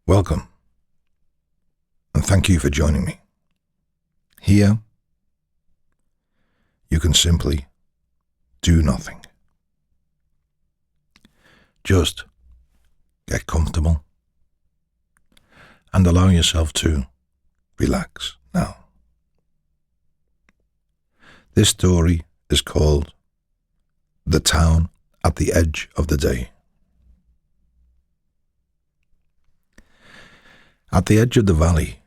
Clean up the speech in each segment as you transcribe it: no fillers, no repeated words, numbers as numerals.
Welcome, and thank you for joining me. Here, you can simply do nothing. Just get comfortable and allow yourself to relax now. This story is called The Town at the Edge of the Day. At the edge of the valley,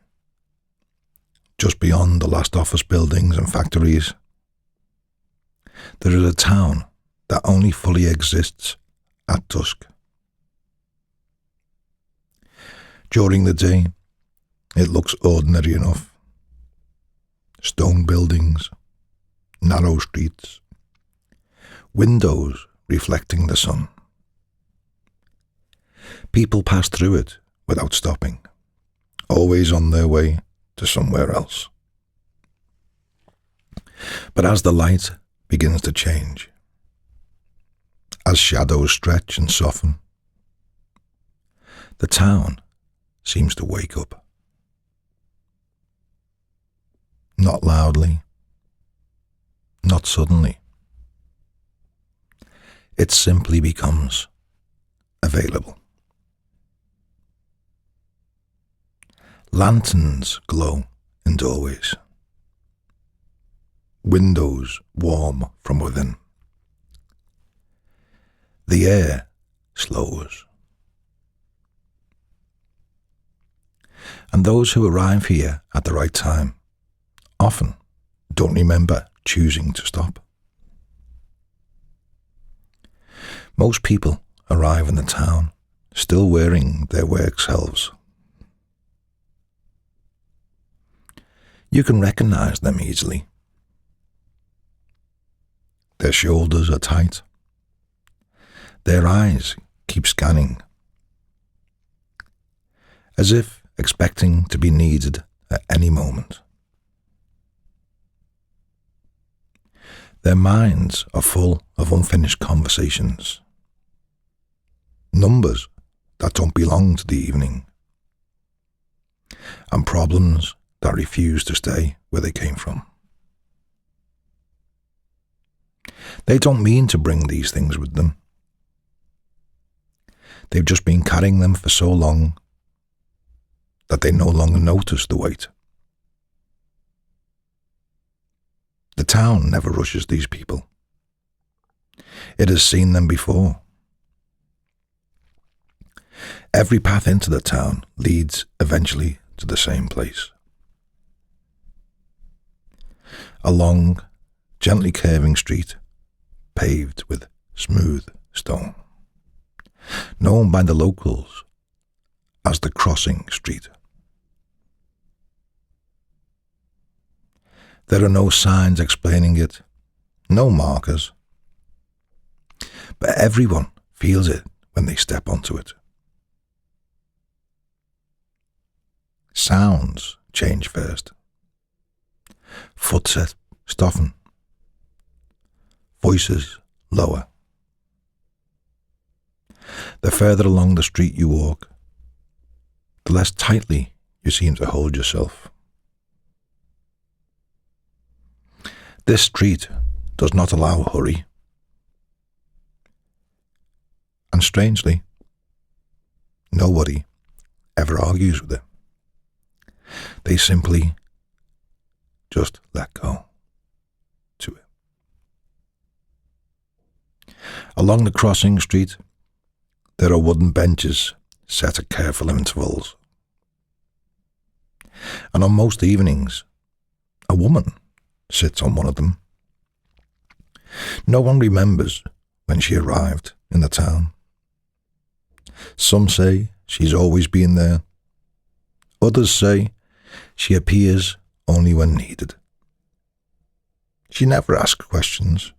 just beyond the last office buildings and factories, there is a town that only fully exists at dusk. During the day, it looks ordinary enough. Stone buildings, narrow streets, windows reflecting the sun. People pass through it without stopping, always on their way to somewhere else. But as the light begins to change, as shadows stretch and soften, the town seems to wake up. Not loudly, not suddenly. It simply becomes available. Lanterns glow in doorways. Windows warm from within. The air slows. And those who arrive here at the right time often don't remember choosing to stop. Most people arrive in the town still wearing their work selves. You can recognize them easily. Their shoulders are tight. Their eyes keep scanning, as if expecting to be needed at any moment. Their minds are full of unfinished conversations, numbers that don't belong to the evening, and problems that refuse to stay where they came from. They don't mean to bring these things with them. They've just been carrying them for so long that they no longer notice the weight. The town never rushes these people. It has seen them before. Every path into the town leads eventually to the same place. A long, gently curving street, paved with smooth stone, known by the locals as the Crossing Street. There are no signs explaining it, no markers, but everyone feels it when they step onto it. Sounds change first. Footsteps soften. Voices lower. The further along the street you walk, the less tightly you seem to hold yourself. This street does not allow hurry. And strangely, nobody ever argues with it. They simply just let go to it. Along the Crossing Street, there are wooden benches set at careful intervals. And on most evenings, a woman sits on one of them. No one remembers when she arrived in the town. Some say she's always been there. Others say she appears only when needed. She never asks questions.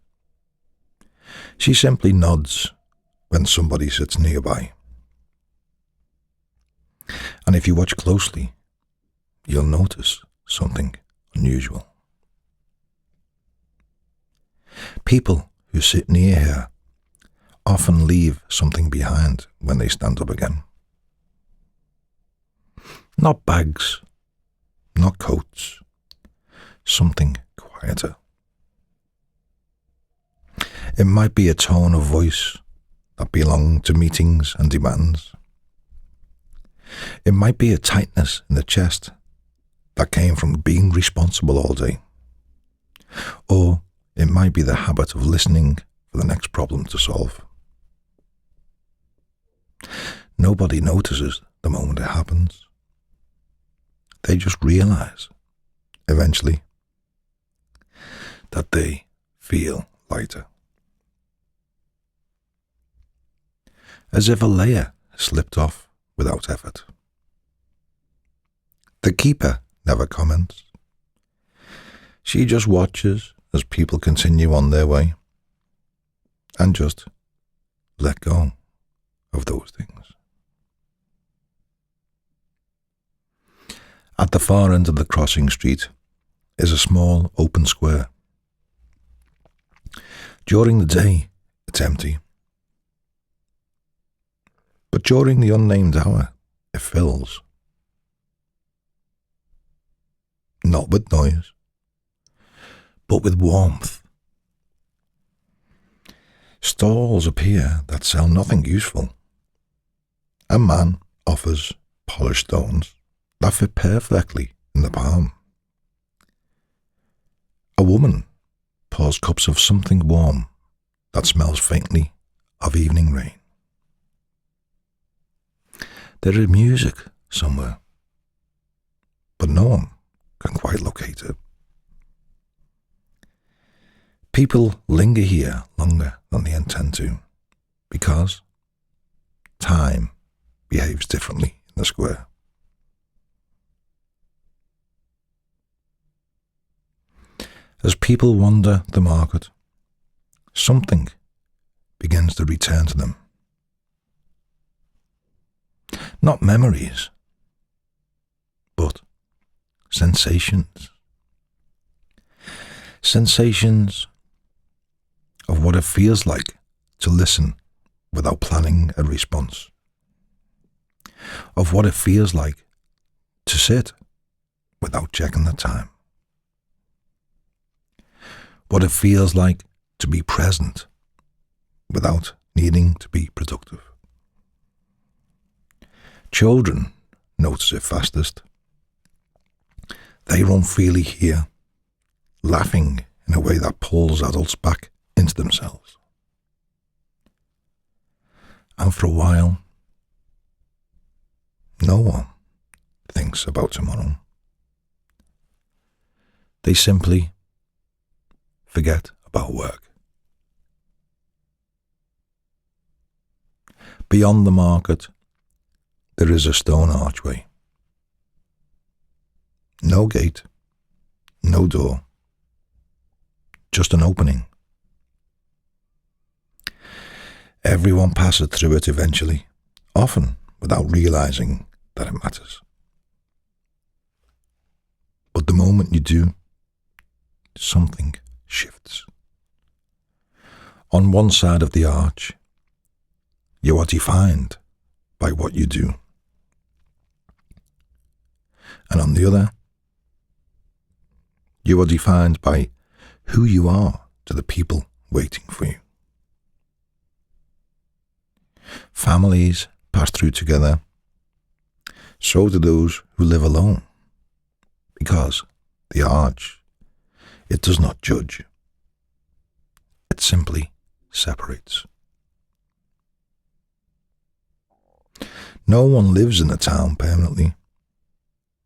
She simply nods when somebody sits nearby. And if you watch closely, you'll notice something unusual. People who sit near her often leave something behind when they stand up again. Not bags, not coats, something quieter. It might be a tone of voice that belonged to meetings and demands. It might be a tightness in the chest that came from being responsible all day. Or it might be the habit of listening for the next problem to solve. Nobody notices the moment it happens. They just realize, eventually, that they feel lighter. As if a layer slipped off without effort. The keeper never comments. She just watches as people continue on their way and just let go of those things. At the far end of the crossing street is a small open square. During the day, it's empty. But during the unnamed hour, it fills. Not with noise, but with warmth. Stalls appear that sell nothing useful. A man offers polished stones that fit perfectly in the palm. A woman pours cups of something warm that smells faintly of evening rain. There is music somewhere, but no one can quite locate it. People linger here longer than they intend to, because time behaves differently in the square. As people wander the market, something begins to return to them. Not memories, but sensations. Sensations of what it feels like to listen without planning a response. Of what it feels like to sit without checking the time. What it feels like to be present without needing to be productive. Children notice it fastest. They run freely here, laughing in a way that pulls adults back into themselves. And for a while, no one thinks about tomorrow. They simply forget about work. Beyond the market, there is a stone archway. No gate, no door, just an opening. Everyone passes through it eventually, often without realizing that it matters. But the moment you do, something shifts. On one side of the arch, you are defined by what you do. And on the other, you are defined by who you are to the people waiting for you. Families pass through together. So do those who live alone. Because the arch, it does not judge. It simply separates. No one lives in a town permanently.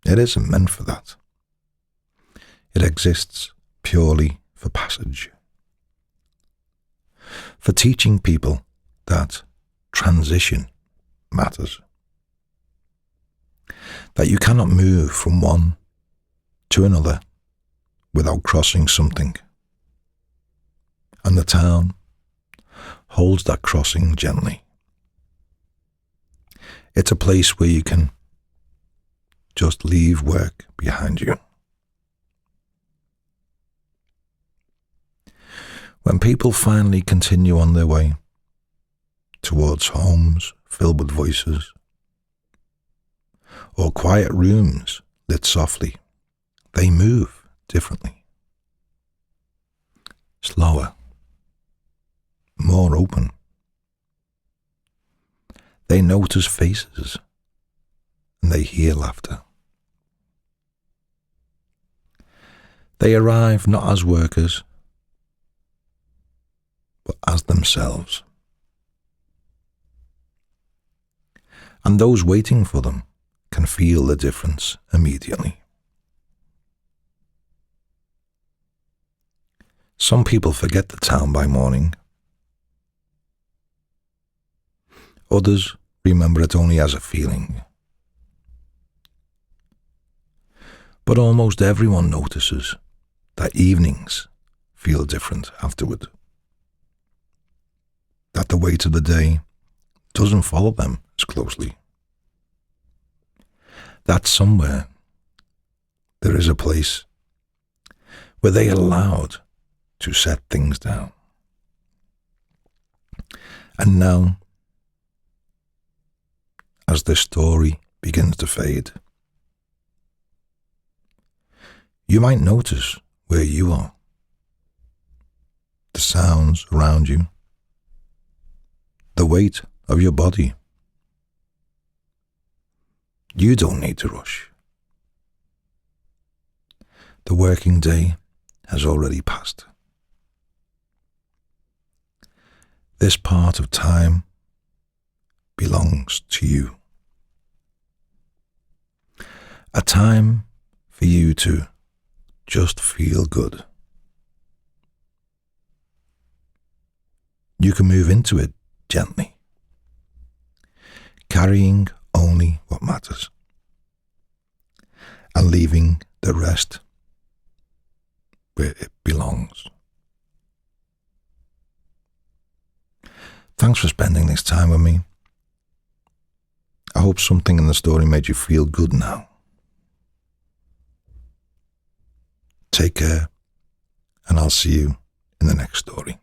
It isn't meant for that. It exists purely for passage. For teaching people that transition matters. That you cannot move from one to another without crossing something. And the town holds that crossing gently. It's a place where you can just leave work behind you. When people finally continue on their way towards homes filled with voices, or quiet rooms lit softly, they move differently. Slower, more open. They notice faces and they hear laughter. They arrive not as workers, but as themselves. And those waiting for them can feel the difference immediately. Some people forget the town by morning. Others remember it only as a feeling. But almost everyone notices that evenings feel different afterward. That the weight of the day doesn't follow them as closely. That somewhere there is a place where they are allowed to set things down. And now, as this story begins to fade, you might notice where you are, the sounds around you, the weight of your body. You don't need to rush. The working day has already passed. This part of time belongs to you. A time for you to just feel good. You can move into it gently, carrying only what matters, and leaving the rest where it belongs. Thanks for spending this time with me. I hope something in the story made you feel good now. Take care, and I'll see you in the next story.